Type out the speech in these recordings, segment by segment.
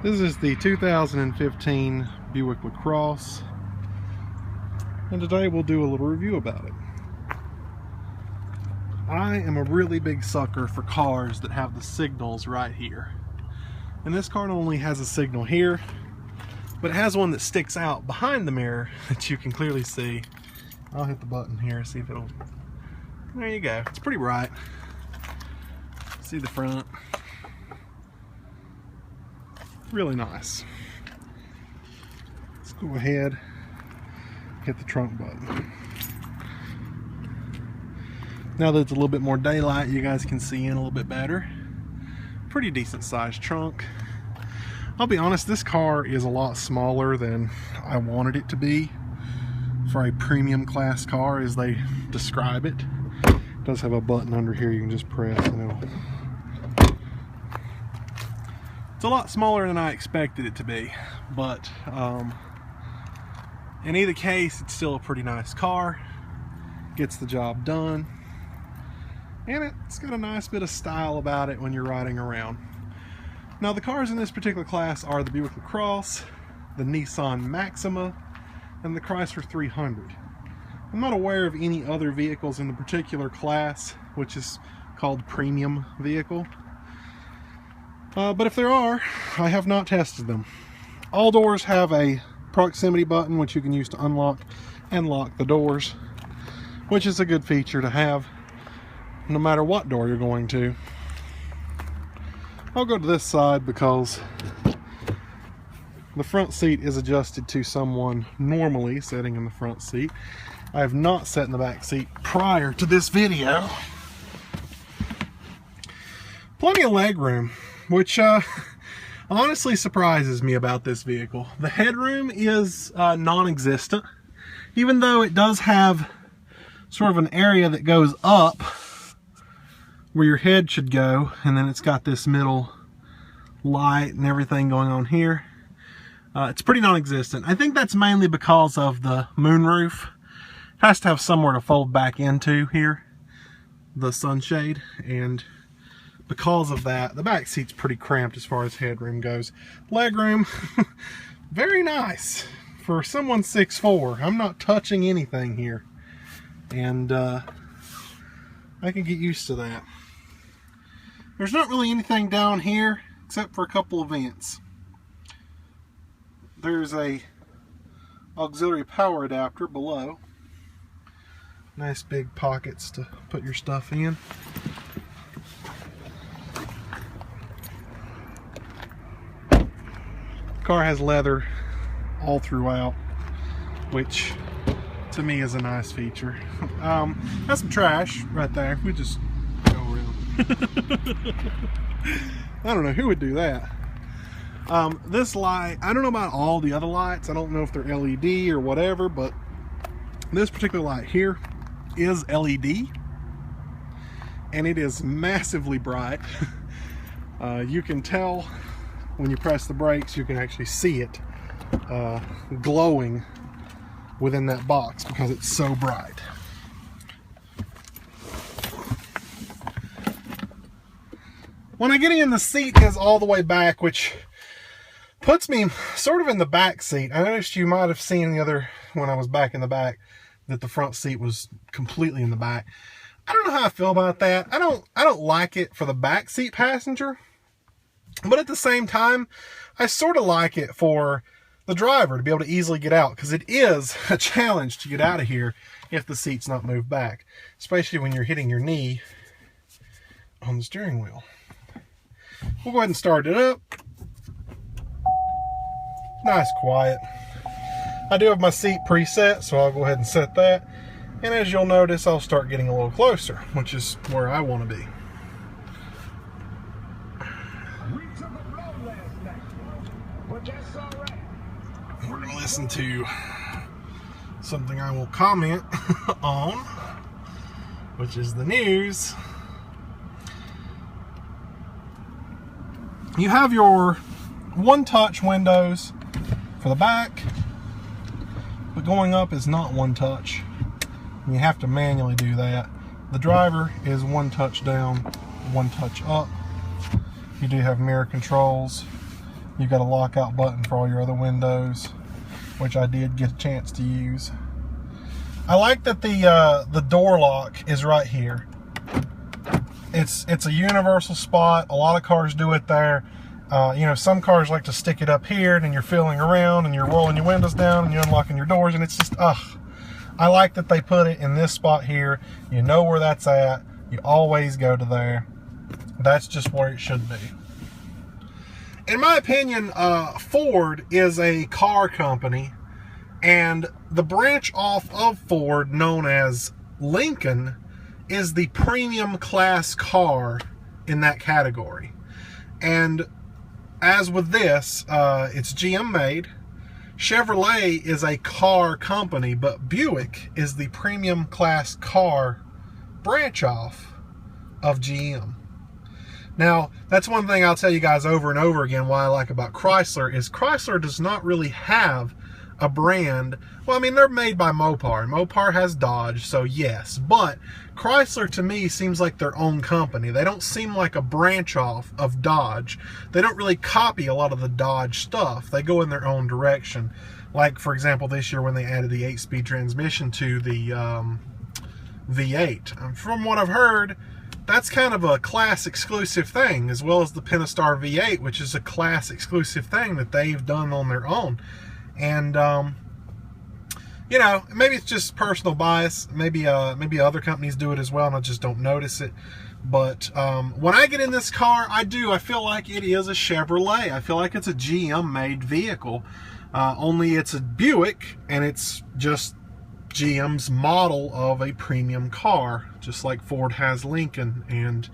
This is the 2015 Buick LaCrosse, and today we'll do a little review about it. I am a really big sucker for cars that have the signals right here. And this car not only has a signal here, but it has one that sticks out behind the mirror that you can clearly see. I'll hit the button here, see if it'll... There you go. It's pretty bright. See the front. Really nice. Let's go ahead, hit the trunk button. Now that it's a little bit more daylight, you guys can see in a little bit better. Pretty decent sized trunk. I'll be honest, this car is a lot smaller than I wanted it to be for a premium class car, as they describe it. It does have a button under here you can just press and it'll... It's a lot smaller than I expected it to be, but in either case, it's still a pretty nice car. Gets the job done, and it's got a nice bit of style about it when you're riding around. Now, the cars in this particular class are the Buick LaCrosse, the Nissan Maxima, and the Chrysler 300. I'm not aware of any other vehicles in the particular class, which is called premium vehicle. But if there are, I have not tested them. All doors have a proximity button which you can use to unlock and lock the doors, which is a good feature to have no matter what door you're going to. I'll go to this side because the front seat is adjusted to someone normally sitting in the front seat. I have not sat in the back seat prior to this video. Plenty of leg room, which honestly surprises me about this vehicle. The headroom is non-existent, even though it does have sort of an area that goes up where your head should go, and then it's got this middle light and everything going on here. It's pretty non-existent. I think that's mainly because of the moonroof. It has to have somewhere to fold back into here, the sunshade, and because of that, the back seat's pretty cramped as far as headroom goes. Legroom, very nice. For someone 6'4", I'm not touching anything here. And I can get used to that. There's not really anything down here except for a couple of vents. There's a auxiliary power adapter below. Nice big pockets to put your stuff in. Car has leather all throughout, which to me is a nice feature. That's some trash right there. We just go around. I don't know who would do that. This light, I don't know about all the other lights. I don't know if they're LED or whatever, but this particular light here is LED, and it is massively bright. You can tell when you press the brakes, you can actually see it glowing within that box because it's so bright. When I get in, the seat is all the way back, which puts me sort of in the back seat. I noticed you might have seen the other, when I was back in the back, that the front seat was completely in the back. I don't know how I feel about that. I don't like it for the back seat passenger. But at the same time, I sort of like it for the driver to be able to easily get out, because it is a challenge to get out of here if the seat's not moved back, especially when you're hitting your knee on the steering wheel. We'll go ahead and start it up. Nice quiet. I do have my seat preset, so I'll go ahead and set that. And as you'll notice, I'll start getting a little closer, which is where I want to be. We're going to listen to something I will comment on, which is the news. You have your one-touch windows for the back, but going up is not one touch. You have to manually do that. The driver is one touch down, one touch up. You do have mirror controls. You've got a lockout button for all your other windows, which I did get a chance to use. I like that the door lock is right here. It's a universal spot. A lot of cars do it there. You know, some cars like to stick it up here, and then you're feeling around and you're rolling your windows down and you're unlocking your doors, and it's just, I like that they put it in this spot here. You know where that's at. You always go to there. That's just where it should be. In my opinion, Ford is a car company, and the branch off of Ford known as Lincoln is the premium class car in that category. And as with this, it's GM made. Chevrolet is a car company, but Buick is the premium class car branch off of GM. Now, that's one thing I'll tell you guys over and over again why I like about Chrysler is Chrysler does not really have a brand. Well, I mean, they're made by Mopar. Mopar has Dodge, so yes. But Chrysler, to me, seems like their own company. They don't seem like a branch off of Dodge. They don't really copy a lot of the Dodge stuff. They go in their own direction. Like, for example, this year when they added the 8-speed transmission to the V8. From what I've heard, that's kind of a class exclusive thing, as well as the Pentastar V8, which is a class exclusive thing that they've done on their own. And you know, maybe it's just personal bias. Maybe other companies do it as well, and I just don't notice it. But when I get in this car, I feel like it is a Chevrolet. I feel like it's a GM-made vehicle. Only it's a Buick, and it's just GM's model of a premium car, just like Ford has Lincoln, and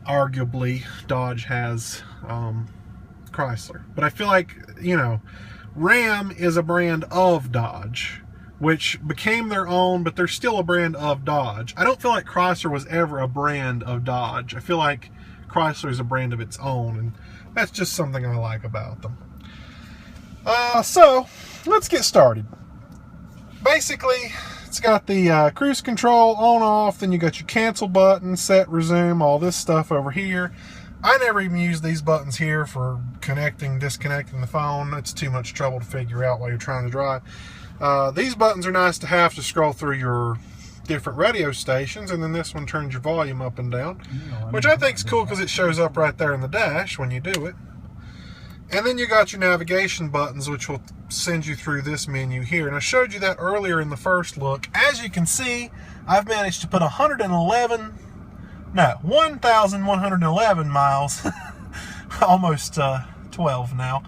arguably Dodge has Chrysler. But I feel like, you know, Ram is a brand of Dodge, which became their own, but they're still a brand of Dodge. I don't feel like Chrysler was ever a brand of Dodge. I feel like Chrysler is a brand of its own, and that's just something I like about them. So, let's get started. Basically, it's got the cruise control on, off, then you got your cancel button, set, resume, all this stuff over here. I never even use these buttons here for connecting, disconnecting the phone. It's too much trouble to figure out while you're trying to drive. These buttons are nice to have to scroll through your different radio stations, and then this one turns your volume up and down, which I think is cool because it shows up right there in the dash when you do it. And then you got your navigation buttons, which will send you through this menu here. And I showed you that earlier in the first look. As you can see, I've managed to put 1,111 miles, almost 12 now.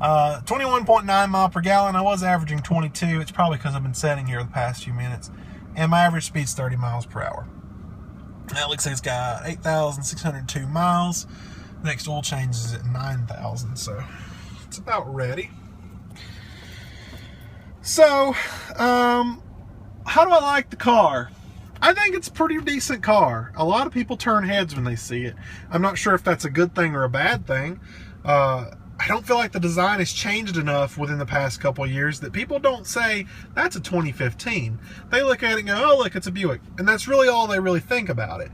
21.9 mile per gallon. I was averaging 22. It's probably because I've been sitting here the past few minutes. And my average speed's 30 miles per hour. That looks like it's got 8,602 miles. Next oil change is at 9,000, so it's about ready. So, how do I like the car? I think it's a pretty decent car. A lot of people turn heads when they see it. I'm not sure if that's a good thing or a bad thing. I don't feel like the design has changed enough within the past couple of years that people don't say, that's a 2015. They look at it and go, oh, look, it's a Buick. And that's really all they really think about it.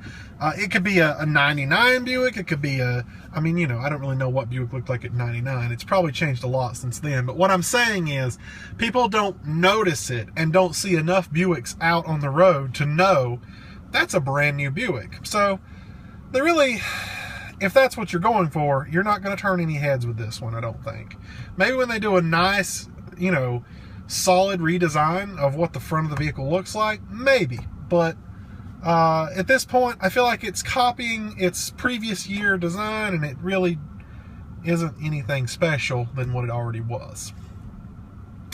It could be a 99 Buick. It could be I mean, you know, I don't really know what Buick looked like at 99. It's probably changed a lot since then. But what I'm saying is, people don't notice it and don't see enough Buicks out on the road to know that's a brand new Buick. So, they really, if that's what you're going for, you're not going to turn any heads with this one, I don't think. Maybe when they do a nice, you know, solid redesign of what the front of the vehicle looks like, maybe. But at this point, I feel like it's copying its previous year design, and it really isn't anything special than what it already was.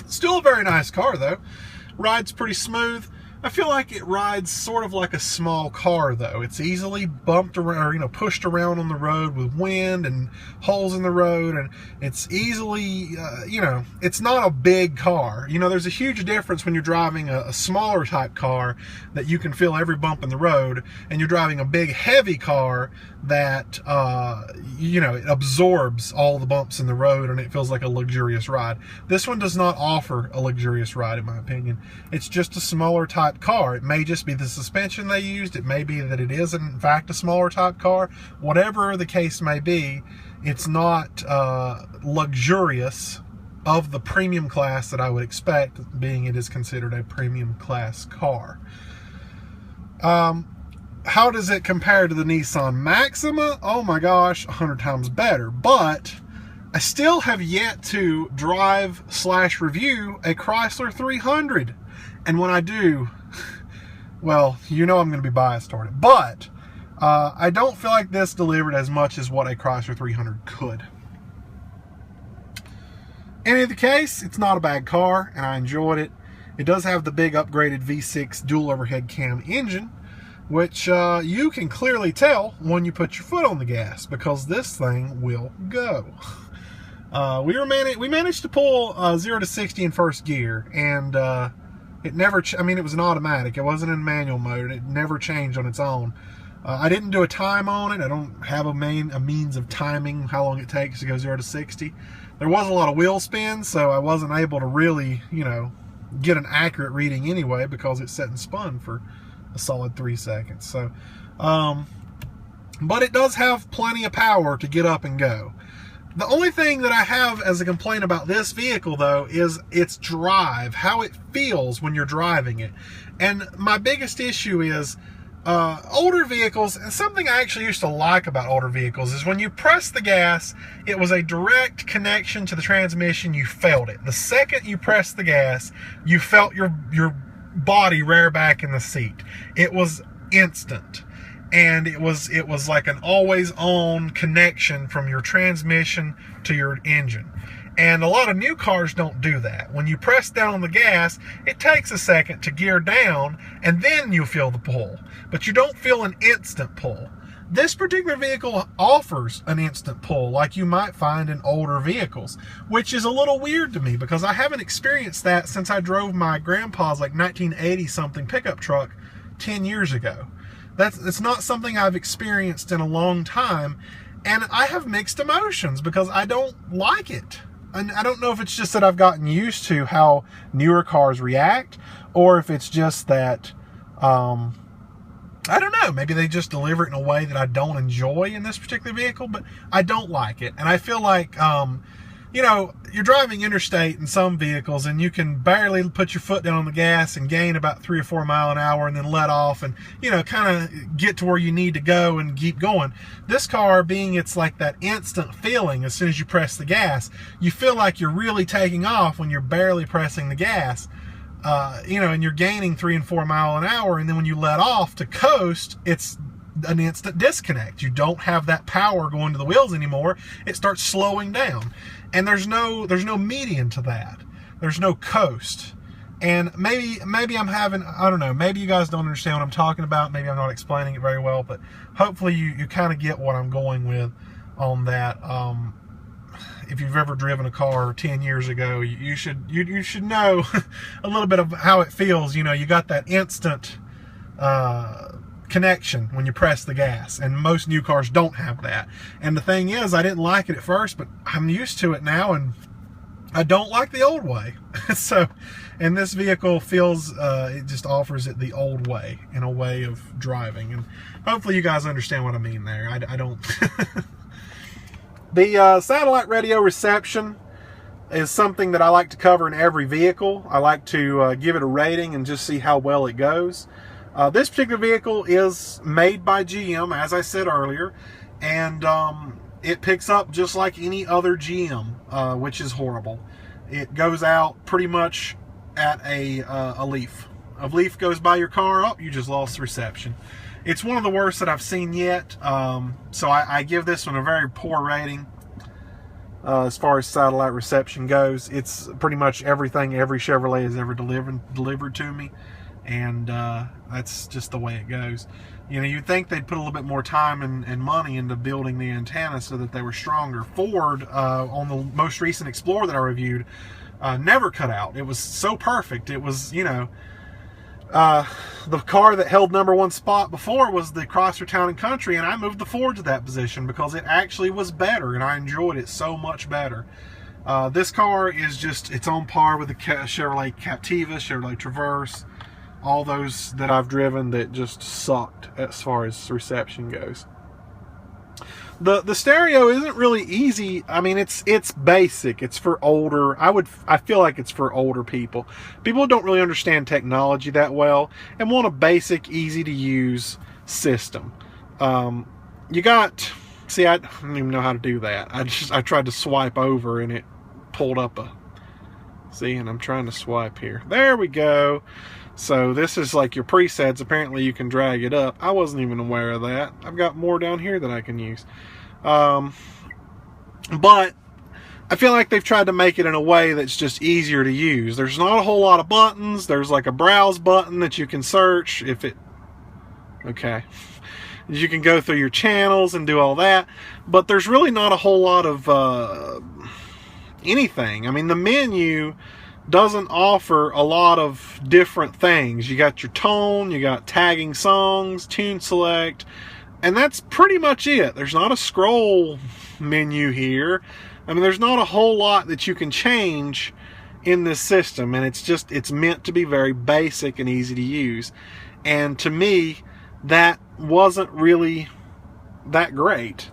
Still a very nice car, though. Rides pretty smooth. I feel like it rides sort of like a small car, though. It's easily bumped around, or, you know, pushed around on the road with wind and holes in the road, and it's easily, you know, it's not a big car. You know, there's a huge difference when you're driving a smaller type car that you can feel every bump in the road, and you're driving a big, heavy car that, you know, it absorbs all the bumps in the road, and it feels like a luxurious ride. This one does not offer a luxurious ride, in my opinion. It's just a smaller type car. It may just be the suspension they used. It may be that it is in fact a smaller type car. Whatever the case may be, It's not luxurious of the premium class that I would expect, being it is considered a premium class car. How does it compare to the Nissan Maxima? Oh my gosh, 100 times better. But I still have yet to drive/review a Chrysler 300. And when I do, well, you know I'm going to be biased toward it. But I don't feel like this delivered as much as what a Chrysler 300 could. In any case, it's not a bad car, and I enjoyed it. It does have the big upgraded V6 dual overhead cam engine, which you can clearly tell when you put your foot on the gas, because this thing will go. We managed to pull 0 to 60 in first gear, and it never, I mean, it was an automatic. It wasn't in manual mode. It never changed on its own. I didn't do a time on it. I don't have a means of timing how long it takes to go 0 to 60. There was a lot of wheel spins, so I wasn't able to really, you know, get an accurate reading anyway, because it set and spun for a solid 3 seconds. So, but it does have plenty of power to get up and go. The only thing that I have as a complaint about this vehicle, though, is its drive, how it feels when you're driving it. And my biggest issue is older vehicles, and something I actually used to like about older vehicles, is when you press the gas, it was a direct connection to the transmission. You felt it. The second you pressed the gas, you felt your body rear back in the seat. It was instant. And it was like an always on connection from your transmission to your engine. And a lot of new cars don't do that. When you press down on the gas, it takes a second to gear down, and then you feel the pull. But you don't feel an instant pull. This particular vehicle offers an instant pull like you might find in older vehicles, which is a little weird to me, because I haven't experienced that since I drove my grandpa's like 1980 something pickup truck 10 years ago. It's not something I've experienced in a long time, and I have mixed emotions because I don't like it. And I don't know if it's just that I've gotten used to how newer cars react, or if it's just that, I don't know, maybe they just deliver it in a way that I don't enjoy in this particular vehicle, but I don't like it. And I feel like, you know, you're driving interstate in some vehicles and you can barely put your foot down on the gas and gain about 3 or 4 miles an hour and then let off and, you know, kind of get to where you need to go and keep going. This car, being it's like that instant feeling as soon as you press the gas, you feel like you're really taking off when you're barely pressing the gas. You know, and you're gaining 3 and 4 miles an hour, and then when you let off to coast, it's an instant disconnect. You don't have that power going to the wheels anymore. It starts slowing down, and there's no median to that. There's no coast. And maybe I'm having, I don't know, maybe you guys don't understand what I'm talking about. Maybe I'm not explaining it very well, but hopefully you kind of get what I'm going with on that. If you've ever driven a car 10 years ago, you should know a little bit of how it feels. You know, you got that instant connection when you press the gas, and most new cars don't have that. And the thing is, I didn't like it at first, but I'm used to it now, and I don't like the old way. So, and this vehicle feels, it just offers it the old way, in a way of driving. And hopefully you guys understand what I mean there. I don't. The satellite radio reception is something that I like to cover in every vehicle. I like to give it a rating and just see how well it goes. This particular vehicle is made by GM, as I said earlier, and it picks up just like any other GM, which is horrible. It goes out pretty much at a leaf. A leaf goes by your car, oh, you just lost reception. It's one of the worst that I've seen yet, so I give this one a very poor rating as far as satellite reception goes. It's pretty much everything every Chevrolet has ever delivered to me, and that's just the way it goes. You know, you'd think they'd put a little bit more time and money into building the antenna so that they were stronger. Ford, on the most recent Explorer that I reviewed, never cut out. It was so perfect. It was, you know, the car that held #1 spot before was the Chrysler Town & Country, and I moved the Ford to that position because it actually was better, and I enjoyed it so much better. This car is just, it's on par with the Chevrolet Captiva, Chevrolet Traverse, all those that I've driven that just sucked as far as reception goes. The stereo isn't really easy. I mean, it's basic. It's for older. I feel like it's for older people. People who don't really understand technology that well and want a basic, easy to use system. You got, see, I don't even know how to do that. I tried to swipe over and it pulled up a, see, and I'm trying to swipe here. There we go. So this is like your presets. Apparently you can drag it up. I wasn't even aware of that. I've got more down here that I can use. But I feel like they've tried to make it in a way that's just easier to use. There's not a whole lot of buttons. There's like a browse button that you can search if it, okay. You can go through your channels and do all that. But there's really not a whole lot of anything. I mean, the menu doesn't offer a lot of different things. You got your tone, you got tagging songs, tune select, and that's pretty much it. There's not a scroll menu here. I mean, there's not a whole lot that you can change in this system, and it's meant to be very basic and easy to use. And to me, that wasn't really that great.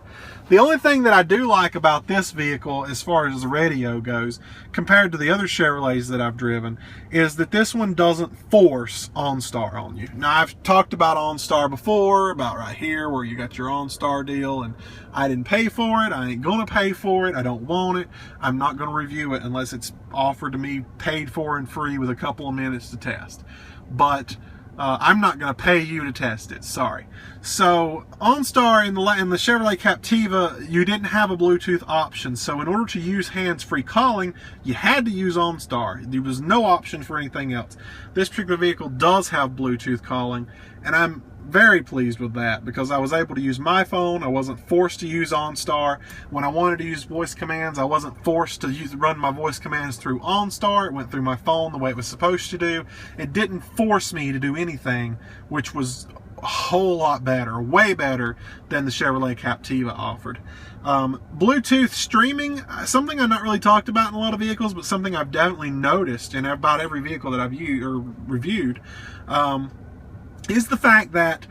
The only thing that I do like about this vehicle, as far as the radio goes, compared to the other Chevrolets that I've driven, is that this one doesn't force OnStar on you. Now, I've talked about OnStar before, about right here, where you got your OnStar deal, and I didn't pay for it. I ain't gonna pay for it. I don't want it. I'm not gonna review it unless it's offered to me paid for and free with a couple of minutes to test. But I'm not going to pay you to test it. Sorry. So OnStar in the Chevrolet Captiva, you didn't have a Bluetooth option. So in order to use hands-free calling, you had to use OnStar. There was no option for anything else. This particular vehicle does have Bluetooth calling, and I'm very pleased with that because I was able to use my phone. I wasn't forced to use OnStar. When I wanted to use voice commands, I wasn't forced to run my voice commands through OnStar. It went through my phone the way it was supposed to do. It didn't force me to do anything, which was a whole lot better, way better than the Chevrolet Captiva offered. Bluetooth streaming, something I've not really talked about in a lot of vehicles, but something I've definitely noticed in about every vehicle that I've used or reviewed, is the fact that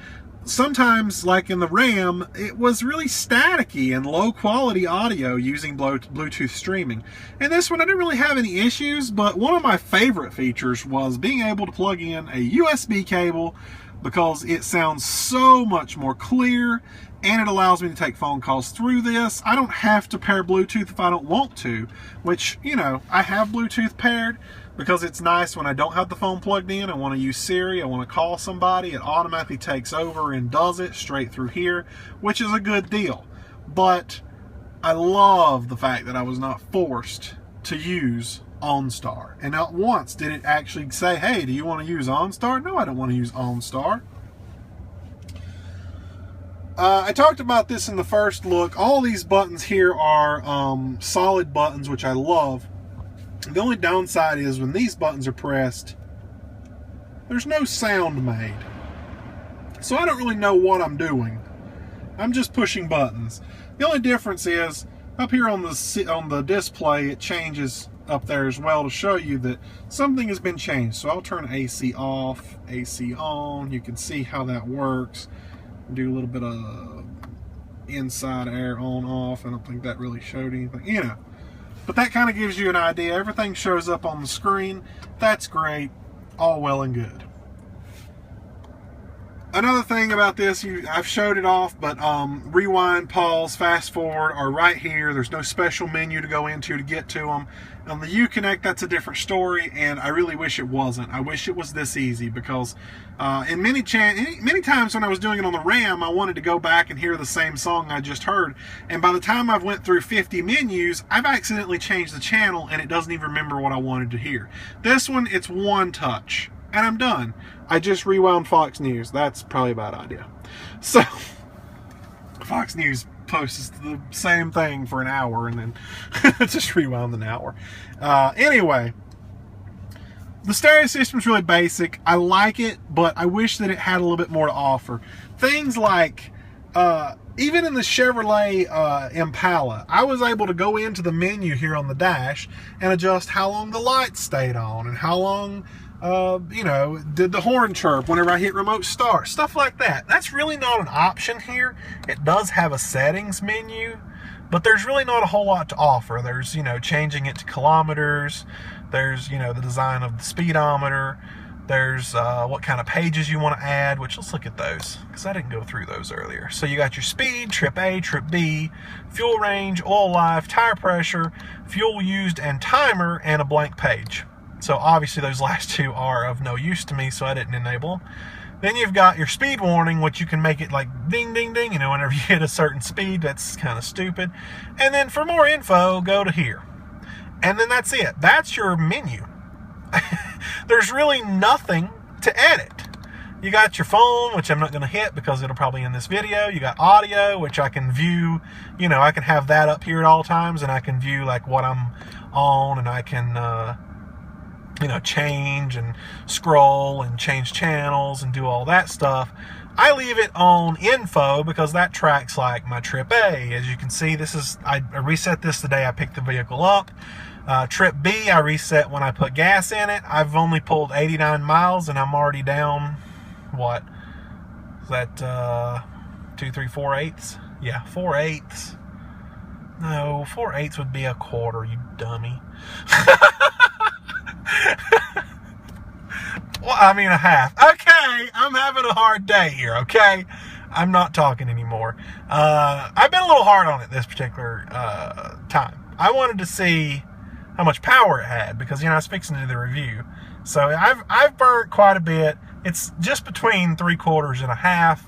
sometimes, like in the Ram, it was really staticky and low quality audio using Bluetooth streaming. And this one I didn't really have any issues, but one of my favorite features was being able to plug in a USB cable because it sounds so much more clear and it allows me to take phone calls through this. I don't have to pair Bluetooth if I don't want to, which, you know, I have Bluetooth paired because it's nice when I don't have the phone plugged in. I want to use Siri, I want to call somebody, it automatically takes over and does it straight through here, which is a good deal. But I love the fact that I was not forced to use OnStar. And not once did it actually say, hey, do you want to use OnStar? No, I don't want to use OnStar. I talked about this in the first look. All these buttons here are solid buttons, which I love. The only downside is when these buttons are pressed, there's no sound made. So I don't really know what I'm doing. I'm just pushing buttons. The only difference is up here on the display, it changes up there as well to show you that something has been changed. So I'll turn AC off, AC on. You can see how that works. Do a little bit of inside air on off. I don't think that really showed anything, you know. But that kind of gives you an idea. Everything shows up on the screen. That's great. All well and good. Another thing about this, I've showed it off, but rewind, pause, fast forward are right here. There's no special menu to go into to get to them. On the Uconnect, that's a different story, and I really wish it wasn't. I wish it was this easy because in many times when I was doing it on the Ram, I wanted to go back and hear the same song I just heard, and by the time I've went through 50 menus, I've accidentally changed the channel and it doesn't even remember what I wanted to hear. This one, it's one touch, and I'm done. I just rewound Fox News. That's probably a bad idea. So, Fox News posts the same thing for an hour and then just rewound an hour. Anyway, the stereo system's really basic. I like it, but I wish that it had a little bit more to offer. Things like, even in the Chevrolet Impala, I was able to go into the menu here on the dash and adjust how long the lights stayed on and how long you know, did the horn chirp whenever I hit remote start, stuff like that. That's really not an option here. It does have a settings menu, but there's really not a whole lot to offer. There's, you know, changing it to kilometers. There's, you know, the design of the speedometer. There's what kind of pages you want to add, which let's look at those, because I didn't go through those earlier. So you got your speed, trip A, trip B, fuel range, oil life, tire pressure, fuel used, and timer, and a blank page. So obviously those last two are of no use to me, so I didn't enable them. Then you've got your speed warning, which you can make it like ding, ding, ding, you know, whenever you hit a certain speed. That's kind of stupid. And then for more info, go to here. And then that's it. That's your menu. There's really nothing to edit. You got your phone, which I'm not going to hit because it'll probably end this video. You got audio, which I can view. You know, I can have that up here at all times, and I can view like what I'm on, and I can, you know, change and scroll and change channels and do all that stuff. I leave it on info because that tracks like my trip A. As you can see, this is, I reset this the day I picked the vehicle up. Trip B, I reset when I put gas in it. I've only pulled 89 miles and I'm already down, what? Is that 2, 3, 4/8? Yeah, 4/8. No, 4/8 would be a quarter, you dummy. Well, I mean a half. Okay, I'm having a hard day here, okay? I'm not talking anymore. I've been a little hard on it this particular time. I wanted to see how much power it had because, you know, I was fixing to do the review. So I've burnt quite a bit. It's just between 3/4 and a half.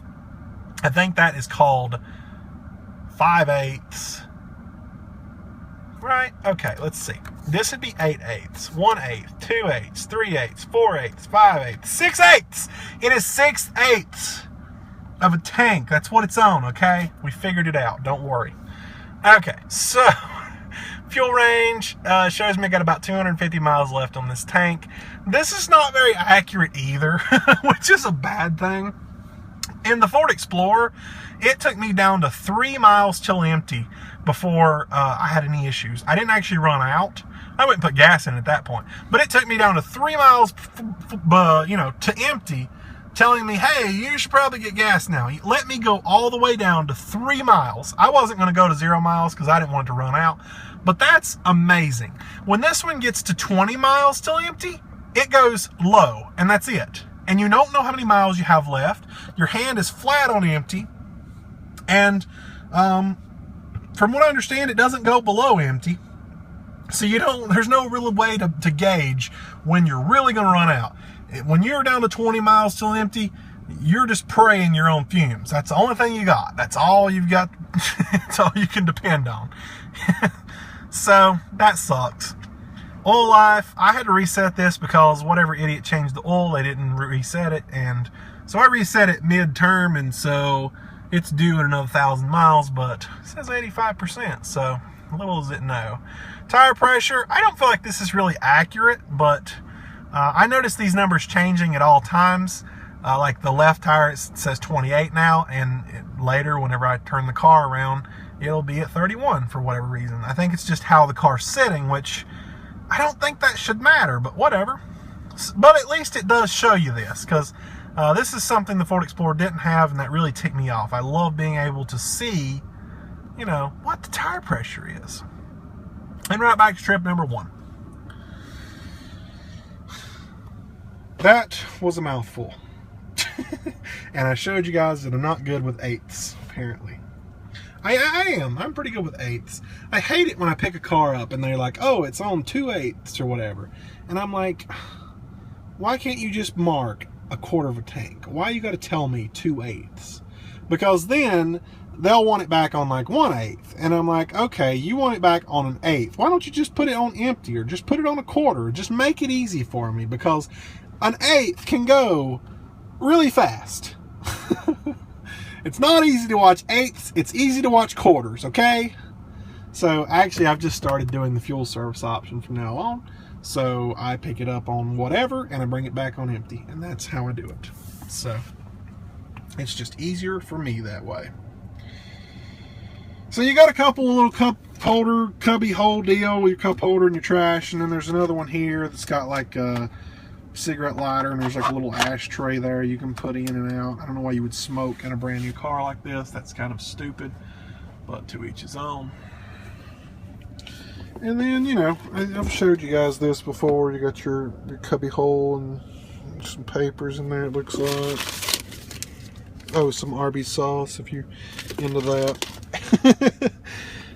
I think that is called 5/8. Right? Okay, let's see. This would be 8/8, 1/8, 2/8, 3/8, 4/8, 5/8, 6/8. It is 6/8 of a tank. That's what it's on, okay? We figured it out. Don't worry. Okay, so fuel range shows me I got about 250 miles left on this tank. This is not very accurate either, which is a bad thing. In the Ford Explorer, it took me down to 3 miles till empty before I had any issues. I didn't actually run out. I wouldn't put gas in at that point. But it took me down to 3 miles, you know, to empty, telling me, hey, you should probably get gas now. Let me go all the way down to 3 miles. I wasn't going to go to 0 miles because I didn't want it to run out. But that's amazing. When this one gets to 20 miles till empty, it goes low, and that's it. And you don't know how many miles you have left. Your hand is flat on empty. And from what I understand, it doesn't go below empty. So you don't, there's no real way to gauge when you're really going to run out. When you're down to 20 miles till empty, you're just praying your own fumes. That's the only thing you got. That's all you've got. That's all you can depend on. So that sucks. Oil life, I had to reset this because whatever idiot changed the oil, they didn't reset it. And so I reset it mid-term, and so it's due at another 1,000 miles, but it says 85%, so little does it know. Tire pressure, I don't feel like this is really accurate, but I noticed these numbers changing at all times. Like the left tire, it says 28 now, and later, whenever I turn the car around, it'll be at 31 for whatever reason. I think it's just how the car's sitting, which I don't think that should matter, but whatever. But at least it does show you this, because this is something the Ford Explorer didn't have, and that really ticked me off. I love being able to see, you know, what the tire pressure is. And right back to trip number 1. That was a mouthful. And I showed you guys that I'm not good with 8s, apparently. I am. I'm pretty good with 8s. I hate it when I pick a car up and they're like, oh, it's on 2/8 or whatever. And I'm like, why can't you just mark 1/4 of a tank? Why you got to tell me 2/8? Because then they'll want it back on like 1/8. And I'm like, okay, you want it back on an 1/8. Why don't you just put it on empty, or just put it on 1/4? Just make it easy for me, because an 1/8 can go really fast. It's not easy to watch 8s. It's easy to watch 1/4s, okay? So actually, I've just started doing the fuel service option from now on. So I pick it up on whatever and I bring it back on empty, and that's how I do it. So it's just easier for me that way. So you got a couple little cup holder, cubby hole deal with your cup holder and your trash, and then there's another one here that's got like cigarette lighter, and there's like a little ashtray there you can put in and out. I don't know why you would smoke in a brand new car like this. That's kind of stupid, but to each his own. And then, you know, I've showed you guys this before. You got your cubby hole and some papers in there, it looks like. Oh, some Arby's sauce if you're into that.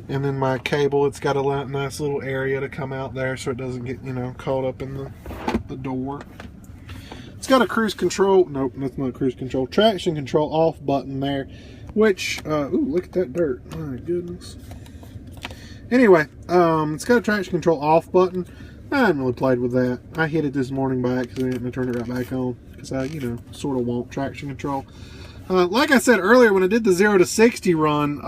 And then my cable, it's got a nice little area to come out there so it doesn't get, you know, caught up in the door. It's got a cruise control, nope, that's not cruise control, traction control off button there, which, ooh, look at that dirt, my goodness. Anyway, it's got a traction control off button. I haven't really played with that. I hit it this morning by accident and I turned it right back on because I, you know, sort of want traction control. Like I said earlier, when I did the 0 to 60 run,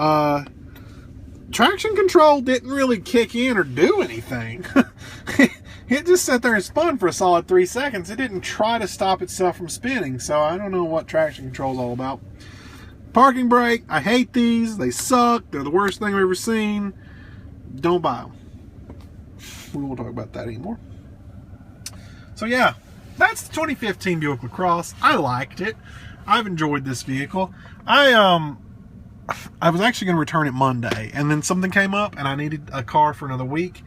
traction control didn't really kick in or do anything. It just sat there and spun for a solid 3 seconds. It didn't try to stop itself from spinning, so I don't know what traction control is all about. Parking brake, I hate these. They suck. They're the worst thing I've ever seen. Don't buy them. We won't talk about that anymore. So yeah, that's the 2015 Buick LaCrosse. I liked it. I've enjoyed this vehicle. I was actually going to return it Monday, and then something came up and I needed a car for another week,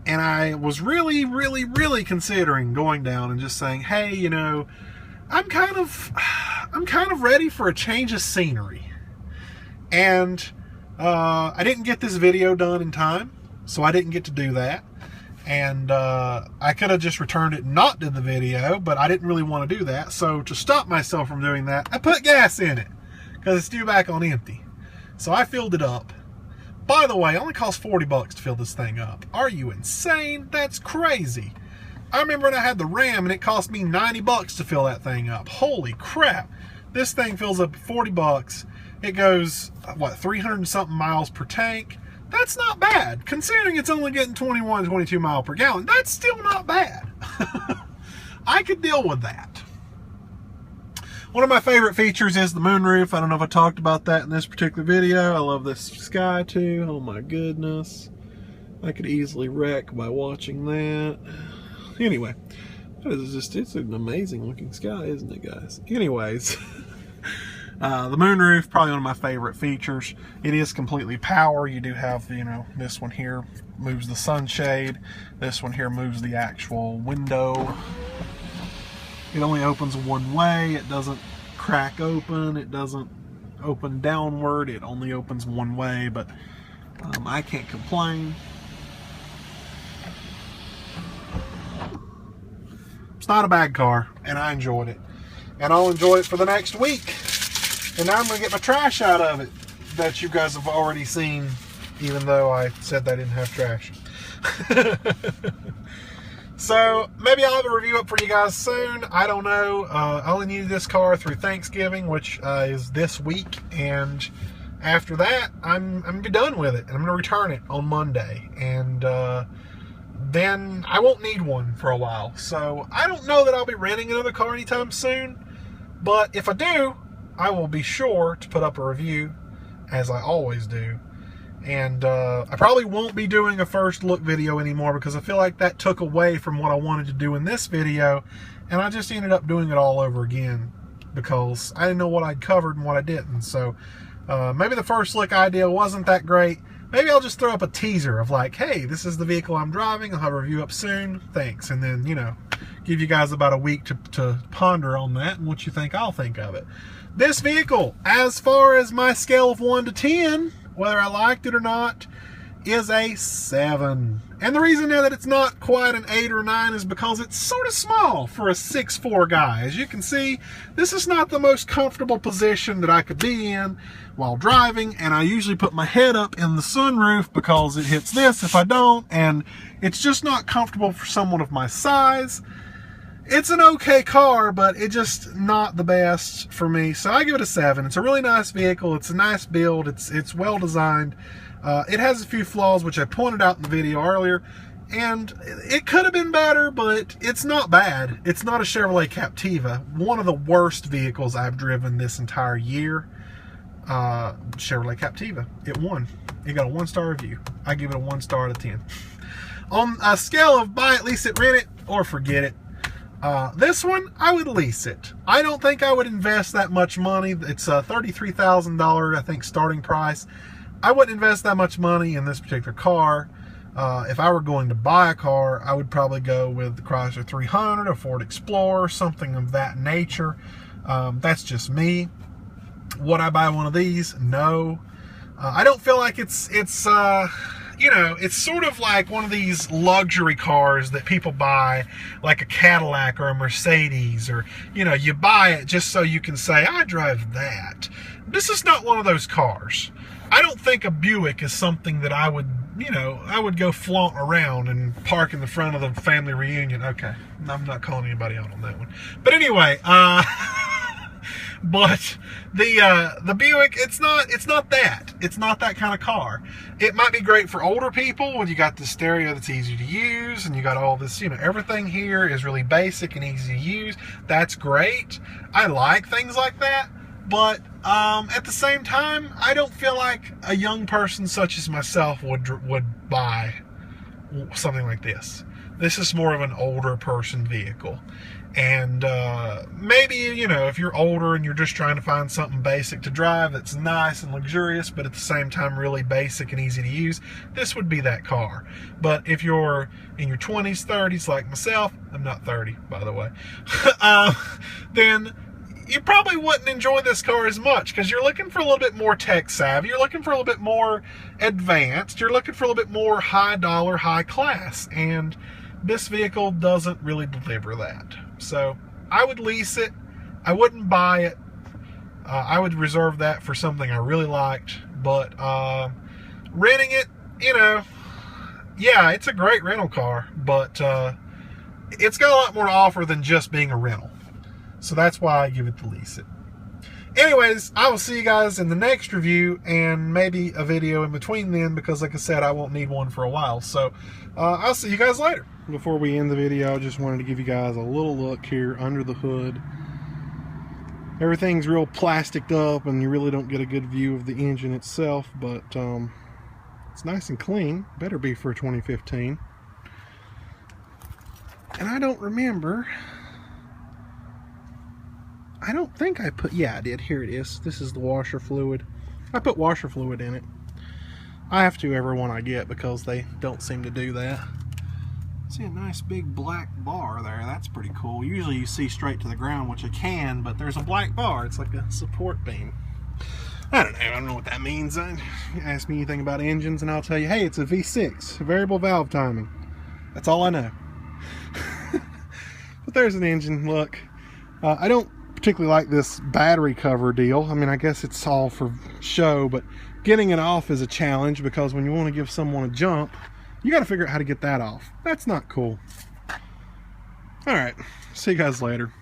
and I was really considering going down and just saying, hey, you know, I'm kind of ready for a change of scenery. And I didn't get this video done in time, so I didn't get to do that. And I could have just returned it and not did the video, but I didn't really want to do that. So to stop myself from doing that, I put gas in it because it's due back on empty. So I filled it up. By the way, it only cost $40 to fill this thing up. Are you insane? That's crazy. I remember when I had the Ram and it cost me $90 to fill that thing up. Holy crap. This thing fills up $40. It goes, what, 300 and something miles per tank? That's not bad. Considering it's only getting 21, 22 miles per gallon, that's still not bad. I could deal with that. One of my favorite features is the moonroof. I don't know if I talked about that in this particular video. I love this sky too. Oh my goodness. I could easily wreck by watching that. Anyway, it's an amazing looking sky, isn't it, guys? Anyways, the moonroof, probably one of my favorite features. It is completely power. You do have, you know, this one here moves the sunshade. This one here moves the actual window. It only opens one way. It doesn't crack open. It doesn't open downward. It only opens one way, but I can't complain. It's not a bad car, and I enjoyed it. And I'll enjoy it for the next week. And now I'm going to get my trash out of it that you guys have already seen, even though I said I didn't have trash. So maybe I'll have a review up for you guys soon. I don't know. I only needed this car through Thanksgiving, which is this week. And after that, I'm going to be done with it. And I'm going to return it on Monday. And then I won't need one for a while. So I don't know that I'll be renting another car anytime soon. But if I do, I will be sure to put up a review, as I always do. And I probably won't be doing a first look video anymore because I feel like that took away from what I wanted to do in this video. And I just ended up doing it all over again because I didn't know what I'd covered and what I didn't. So maybe the first look idea wasn't that great. Maybe I'll just throw up a teaser of like, hey, this is the vehicle I'm driving. I'll have a review up soon. Thanks. And then, you know, give you guys about a week to ponder on that and what you think I'll think of it. This vehicle, as far as my scale of 1 to 10, whether I liked it or not, is a 7. And the reason that it's not quite an 8 or 9 is because it's sort of small for a 6'4" guy. As you can see, this is not the most comfortable position that I could be in while driving, and I usually put my head up in the sunroof because it hits this if I don't, and it's just not comfortable for someone of my size. It's an okay car, but it's just not the best for me. So I give it a 7. It's a really nice vehicle. It's a nice build. It's well designed. It has a few flaws, which I pointed out in the video earlier. And it could have been better, but it's not bad. It's not a Chevrolet Captiva. One of the worst vehicles I've driven this entire year. Chevrolet Captiva. It won. It got a 1-star review. I give it a 1 star out of 10. On a scale of buy it, lease it, rent it, or forget it, This one, I would lease it. I don't think I would invest that much money. It's a $33,000, I think, starting price. I wouldn't invest that much money in this particular car. If I were going to buy a car, I would probably go with the Chrysler 300, a Ford Explorer, something of that nature. That's just me. Would I buy one of these? No. I don't feel like it's you know, it's sort of like one of these luxury cars that people buy, like a Cadillac or a Mercedes, or, you know, you buy it just so you can say, I drive that. This is not one of those cars. I don't think a Buick is something that I would, you know, I would go flaunt around and park in the front of the family reunion. Okay, I'm not calling anybody out on that one. But anyway, but the Buick, it's not that. It's not that kind of car. It might be great for older people when you got the stereo that's easy to use and you got all this, you know, everything here is really basic and easy to use. That's great. I like things like that. But at the same time, I don't feel like a young person such as myself would buy something like this. This is more of an older person vehicle. And maybe, you know, if you're older and you're just trying to find something basic to drive that's nice and luxurious, but at the same time really basic and easy to use, this would be that car. But if you're in your 20s, 30s like myself, I'm not 30, by the way, then you probably wouldn't enjoy this car as much because you're looking for a little bit more tech savvy. You're looking for a little bit more advanced. You're looking for a little bit more high dollar, high class. And this vehicle doesn't really deliver that. So I would lease it. I wouldn't buy it. I would reserve that for something I really liked. But renting it, you know, yeah, it's a great rental car. But it's got a lot more to offer than just being a rental. So that's why I give it the lease it. Anyways, I will see you guys in the next review and maybe a video in between then because, like I said, I won't need one for a while. So I'll see you guys later. Before we end the video, I just wanted to give you guys a little look here under the hood. Everything's real plasticed up and you really don't get a good view of the engine itself, but it's nice and clean. Better be for a 2015. And I don't remember... I don't think I put, yeah, I did. Here it is. This is the washer fluid. I put washer fluid in it. I have to every one I get because they don't seem to do that. See a nice big black bar there. That's pretty cool. Usually you see straight to the ground, which I can, but there's a black bar. It's like a support beam. I don't know what that means. Ask me anything about engines and I'll tell you, hey, it's a V6, variable valve timing. That's all I know. But there's an engine. Look, I don't particularly like this battery cover deal. I mean, I guess it's all for show, but getting it off is a challenge because when you want to give someone a jump, you got to figure out how to get that off. That's not cool. All right, see you guys later.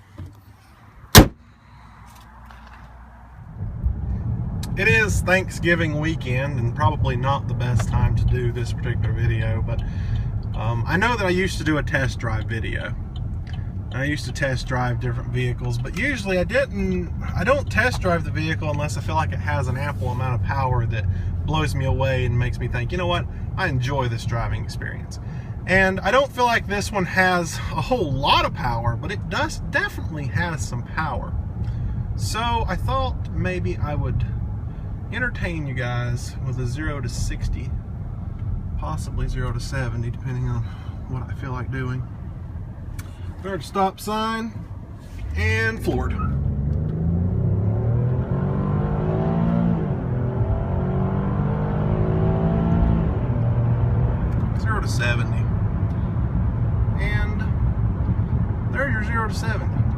It is Thanksgiving weekend and probably not the best time to do this particular video, but I know that I used to do a test drive video. I used to test drive different vehicles, but usually I don't test drive the vehicle unless I feel like it has an ample amount of power that blows me away and makes me think, you know what, I enjoy this driving experience. And I don't feel like this one has a whole lot of power, but it definitely has some power. So I thought maybe I would entertain you guys with a 0 to 60, possibly 0 to 70, depending on what I feel like doing. Start stop sign and floored. 0 to 70. And there's your 0 to 70.